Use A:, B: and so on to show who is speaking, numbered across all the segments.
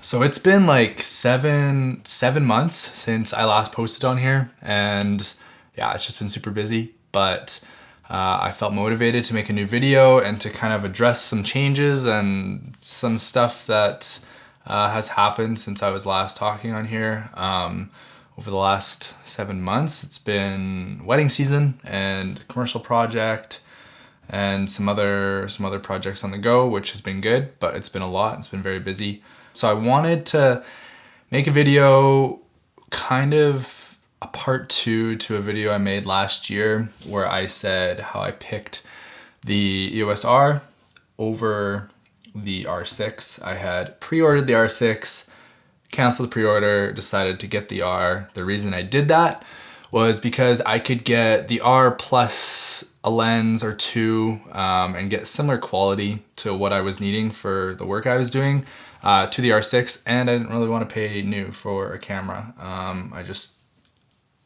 A: So it's been like seven months since I last posted on here, and yeah, it's just been super busy, but I felt motivated to make a new video and to kind of address some changes and some stuff that has happened since I was last talking on here. Over the last 7 months, it's been wedding season and a commercial project and some other projects on the go, which has been good, but it's been a lot. It's been very busy. So I wanted to make a video, kind of a part 2 to a video I made last year where I said how I picked the EOS R over the R6. I had pre-ordered the R6, canceled the pre-order, decided to get the R. The reason I did that was because I could get the R plus a lens or two and get similar quality to what I was needing for the work I was doing to the R6, and I didn't really want to pay new for a camera. I just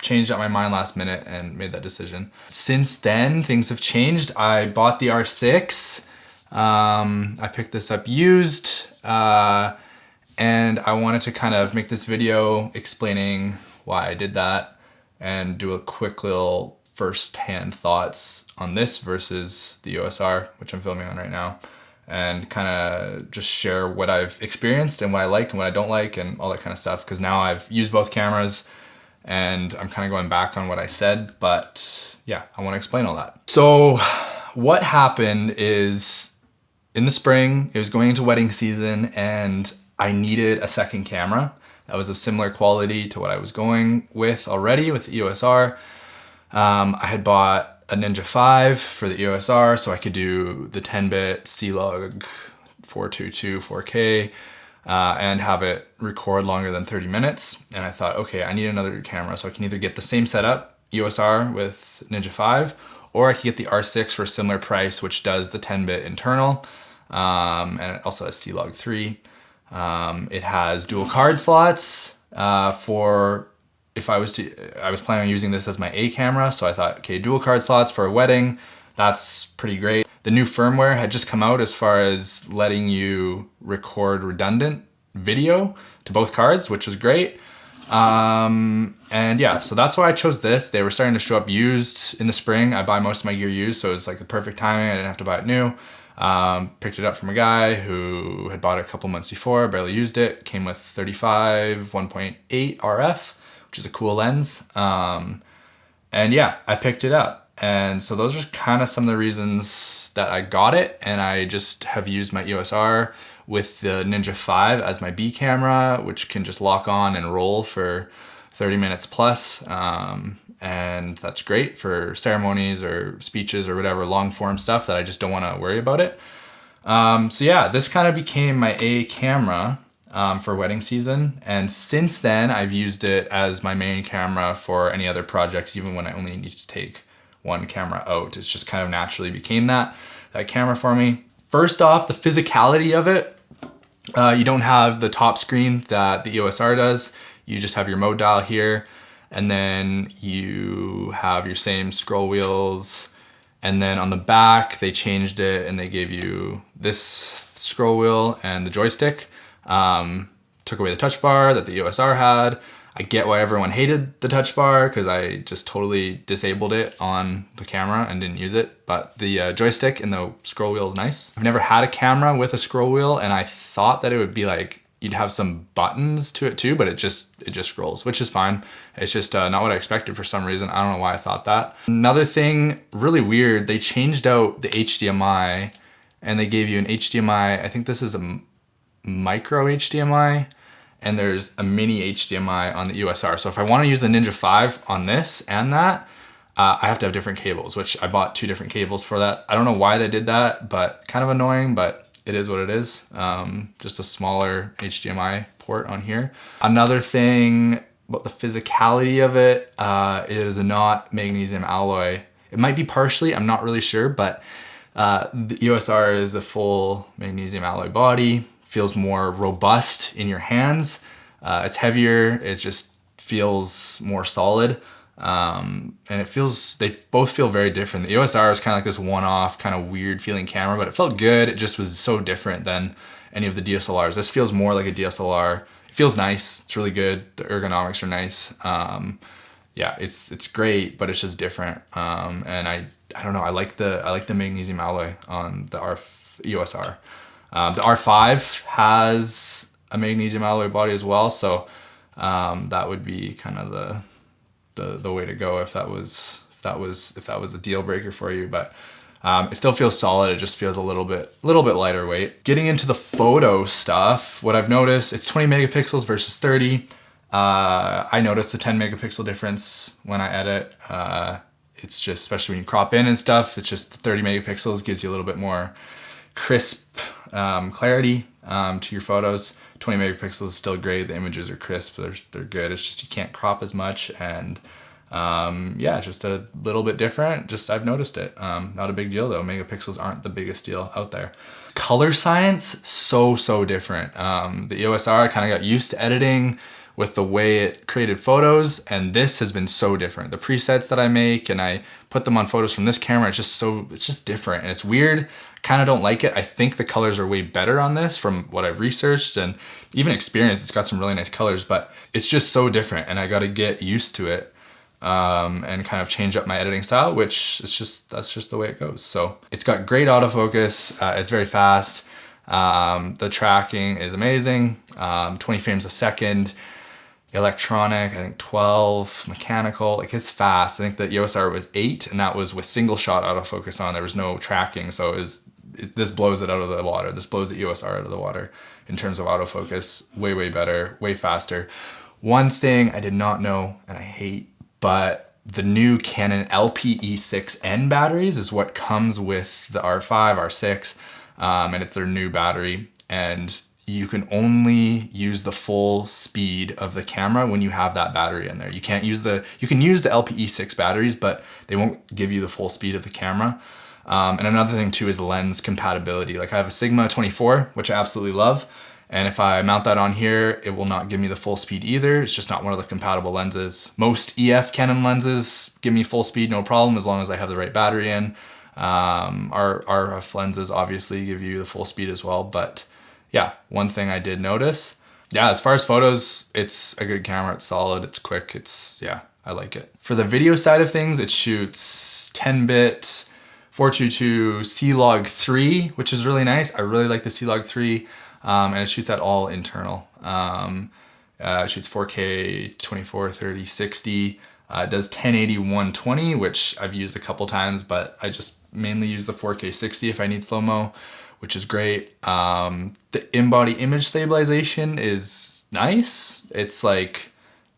A: changed out my mind last minute and made that decision. Since then, things have changed. I bought the R6. I picked this up used, and I wanted to kind of make this video explaining why I did that and do a quick little first-hand thoughts on this versus the EOS R, which I'm filming on right now, and kind of just share what I've experienced and what I like and what I don't like and all that kind of stuff, because now I've used both cameras and I'm kind of going back on what I said, but yeah, I want to explain all that. So what happened is in the spring, it was going into wedding season and I needed a second camera that was of similar quality to what I was going with already with the EOS R. I had bought a Ninja 5 for the EOS R so I could do the 10-bit C-Log 422 4K and have it record longer than 30 minutes. And I thought, okay, I need another camera, so I can either get the same setup, EOS R with Ninja 5, or I could get the R6 for a similar price, which does the 10-bit internal, and it also has C-Log 3. It has dual card slots for if I was planning on using this as my A camera, so I thought, okay, dual card slots for a wedding, that's pretty great. The new firmware had just come out as far as letting you record redundant video to both cards, which was great. And yeah, so that's why I chose this. They were starting to show up used in the spring. I buy most of my gear used, so it was like the perfect timing. I didn't have to buy it new. Picked it up from a guy who had bought it a couple months before, barely used it. Came with 35 1.8 RF, which is a cool lens. And yeah, I picked it up. And so those are kind of some of the reasons that I got it. And I just have used my EOS R with the Ninja 5 as my B camera, which can just lock on and roll for 30 minutes plus. And that's great for ceremonies or speeches or whatever long form stuff that I just don't want to worry about it. So yeah, this kind of became my A camera for wedding season. And since then, I've used it as my main camera for any other projects, even when I only need to take one camera out. It's just kind of naturally became that camera for me. First off, the physicality of it. You don't have the top screen that the EOS R does. You just have your mode dial here, and then you have your same scroll wheels. And then on the back, they changed it and they gave you this scroll wheel and the joystick. Took away the touch bar that the EOS R had. I get why everyone hated the touch bar because I just totally disabled it on the camera and didn't use it. But the joystick and the scroll wheel is nice. I've never had a camera with a scroll wheel, and I thought that it would be like you'd have some buttons to it too, but it just scrolls, which is fine. It's just not what I expected for some reason. I don't know why I thought that. Another thing, really weird, they changed out the HDMI and they gave you an HDMI. I think this is a micro HDMI, and there's a mini HDMI on the EOS R. So if I want to use the Ninja 5 on this and that, I have to have different cables, which I bought 2 different cables for that. I don't know why they did that, but kind of annoying, but it is what it is. Just a smaller HDMI port on here. Another thing about the physicality of it, it is a not magnesium alloy. It might be partially, I'm not really sure, but the EOS R is a full magnesium alloy body. Feels more robust in your hands. It's heavier, it just feels more solid. And they both feel very different. The EOS R is kind of like this one-off kind of weird feeling camera, but it felt good. It just was so different than any of the DSLRs. This feels more like a DSLR. It feels nice. It's really good. The ergonomics are nice. Yeah, it's great, but it's just different. And I don't know. I like the magnesium alloy on the EOS R. The R5 has a magnesium alloy body as well, so that would be kind of the way to go if that was a deal breaker for you. But it still feels solid. It just feels a little bit lighter weight. Getting into the photo stuff, what I've noticed, it's 20 megapixels versus 30. I noticed the 10 megapixel difference when I edit. It's just, especially when you crop in and stuff, it's just 30 megapixels gives you a little bit more crisp clarity to your photos. 20 megapixels is still great. The images are crisp. They're good. It's just you can't crop as much, and yeah, just a little bit different. Just I've noticed it. Not a big deal though. Megapixels aren't the biggest deal out there. Color science, so different. The EOS R, I kind of got used to editing with the way it created photos, and this has been so different. The presets that I make and I put them on photos from this camera, it's just different and it's weird. Kind of don't like it. I think the colors are way better on this from what I've researched and even experienced. It's got some really nice colors, but it's just so different and I got to get used to it and kind of change up my editing style, which that's just the way it goes. So it's got great autofocus. It's very fast. The tracking is amazing. 20 frames a second. Electronic, I think 12, mechanical, like it's fast. I think the EOS R was 8 and that was with single shot autofocus on. There was no tracking, so this blows it out of the water. This blows the EOS R out of the water in terms of autofocus. Way better, way faster. One thing I did not know and I hate, but the new Canon LPE6N batteries is what comes with the R5, R6, and it's their new battery, and you can only use the full speed of the camera when you have that battery in there. You can use the LPE6 batteries, but they won't give you the full speed of the camera. And another thing too is lens compatibility. Like I have a Sigma 24, which I absolutely love. And if I mount that on here, it will not give me the full speed either. It's just not one of the compatible lenses. Most EF Canon lenses give me full speed, no problem, as long as I have the right battery in. Our RF lenses obviously give you the full speed as well, but yeah, one thing I did notice. Yeah, as far as photos, it's a good camera. It's solid, it's quick, yeah, I like it. For the video side of things, it shoots 10-bit 422 C-Log 3, which is really nice. I really like the C-Log 3, and it shoots at all internal. It shoots 4K, 24, 30, 60. It does 1080, 120, which I've used a couple times, but I just mainly use the 4K 60 if I need slow-mo, which is great. The in-body image stabilization is nice. It's like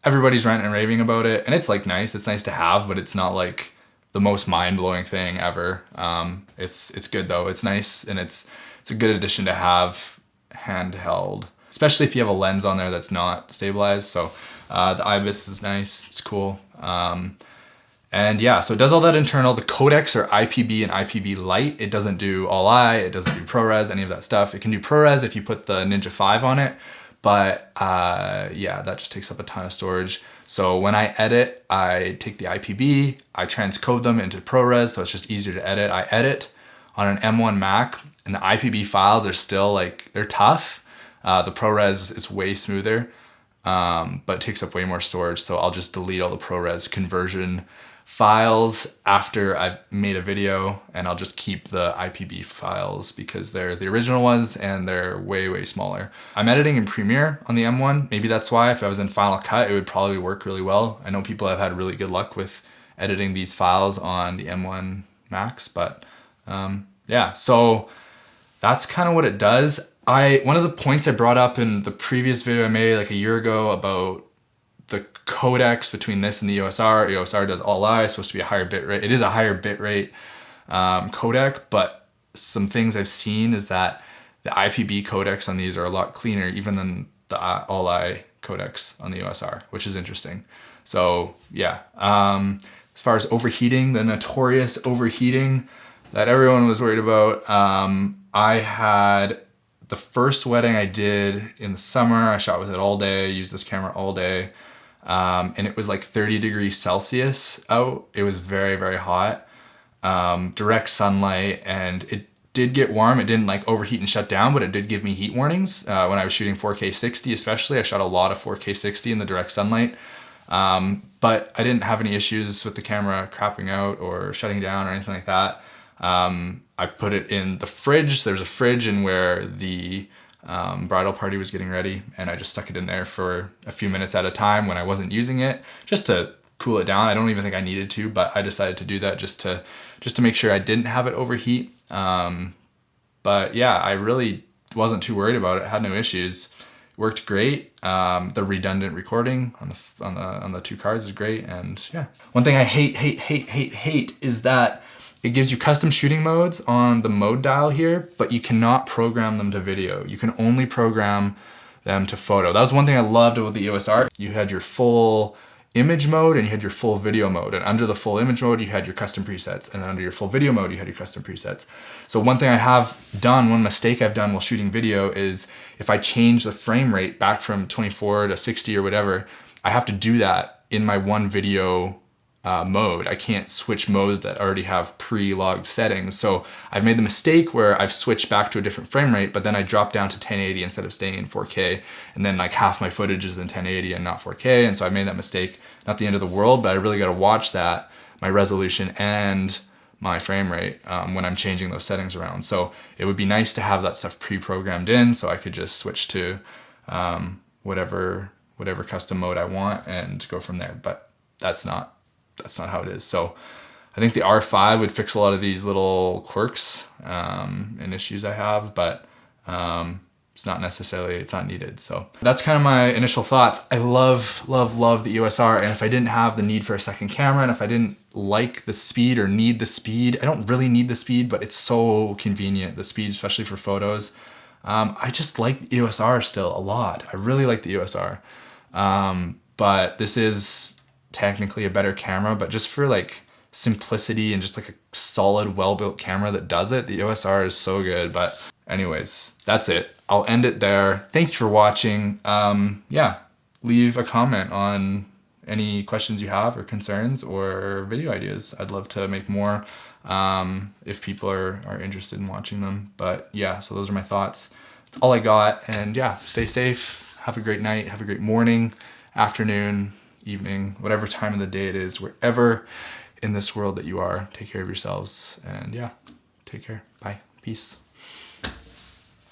A: everybody's ranting and raving about it, and it's like nice. It's nice to have, but it's not like the most mind-blowing thing ever. It's good though. It's nice, and it's a good addition to have handheld, especially if you have a lens on there that's not stabilized. So the IBIS is nice. It's cool. And yeah, so it does all that internal. The codecs are IPB and IPB Lite. It doesn't do all-I, it doesn't do ProRes, any of that stuff. It can do ProRes if you put the Ninja 5 on it, but yeah, that just takes up a ton of storage. So when I edit, I take the IPB, I transcode them into ProRes, so it's just easier to edit. I edit on an M1 Mac, and the IPB files are still like, they're tough. The ProRes is way smoother, but it takes up way more storage, so I'll just delete all the ProRes conversion files after I've made a video, and I'll just keep the IPB files because they're the original ones and they're way smaller. I'm editing in Premiere on the M1. Maybe that's why. If I was in Final Cut, it would probably work really well. I know people have had really good luck with editing these files on the M1 Max, but yeah, so that's kind of what it does. One of the points I brought up in the previous video I made like a year ago about the codecs between this and the EOS R. EOS R does all-I, it's supposed to be a higher bit rate. It is a higher bit rate codec, but some things I've seen is that the IPB codecs on these are a lot cleaner even than the all-I codecs on the EOS R, which is interesting. So yeah, as far as overheating, the notorious overheating that everyone was worried about, I had the first wedding I did in the summer. I shot with it all day, used this camera all day. and it was like 30 degrees Celsius out. It was very, very hot, direct sunlight, and it did get warm. It didn't like overheat and shut down, but it did give me heat warnings. When I was shooting 4K 60 especially, I shot a lot of 4K 60 in the direct sunlight. But I didn't have any issues with the camera crapping out or shutting down or anything like that. I put it in the fridge. There's a fridge in where the bridal party was getting ready, and I just stuck it in there for a few minutes at a time when I wasn't using it, just to cool it down. I don't even think I needed to, but I decided to do that just to make sure I didn't have it overheat. But yeah, I really wasn't too worried about it. I had no issues. Worked great. The redundant recording on the two cards is great. And yeah, one thing I hate is that it gives you custom shooting modes on the mode dial here, but you cannot program them to video. You can only program them to photo. That was one thing I loved about the EOS R. You had your full image mode and you had your full video mode, and under the full image mode you had your custom presets, and then under your full video mode you had your custom presets. So one thing I have done, one mistake I've done while shooting video, is if I change the frame rate back from 24 to 60 or whatever, I have to do that in my one video mode. I can't switch modes that already have pre-logged settings. So I've made the mistake where I've switched back to a different frame rate, but then I dropped down to 1080 instead of staying in 4K. And then like half my footage is in 1080 and not 4K. And so I made that mistake. Not the end of the world, but I really got to watch that, my resolution and my frame rate when I'm changing those settings around. So it would be nice to have that stuff pre-programmed in so I could just switch to whatever custom mode I want and go from there. But that's not how it is. So I think the R5 would fix a lot of these little quirks and issues I have, but it's not needed. So that's kind of my initial thoughts. I love the EOS R, and if I didn't have the need for a second camera, and if I didn't like the speed or need the speed, I don't really need the speed, but it's so convenient, the speed, especially for photos. I just like the EOS R still a lot. I really like the EOS R. But this is technically a better camera, but just for like simplicity and just like a solid, well-built camera that does it, the EOS R is so good. But anyways, that's it. I'll end it there. Thanks for watching. Yeah, leave a comment on any questions you have or concerns or video ideas. I'd love to make more if people are interested in watching them. But yeah, so those are my thoughts. That's all I got. And yeah, stay safe. Have a great night. Have a great morning, afternoon, evening, whatever time of the day it is, wherever in this world that you are. Take care of yourselves, and yeah, take care. Bye. Peace.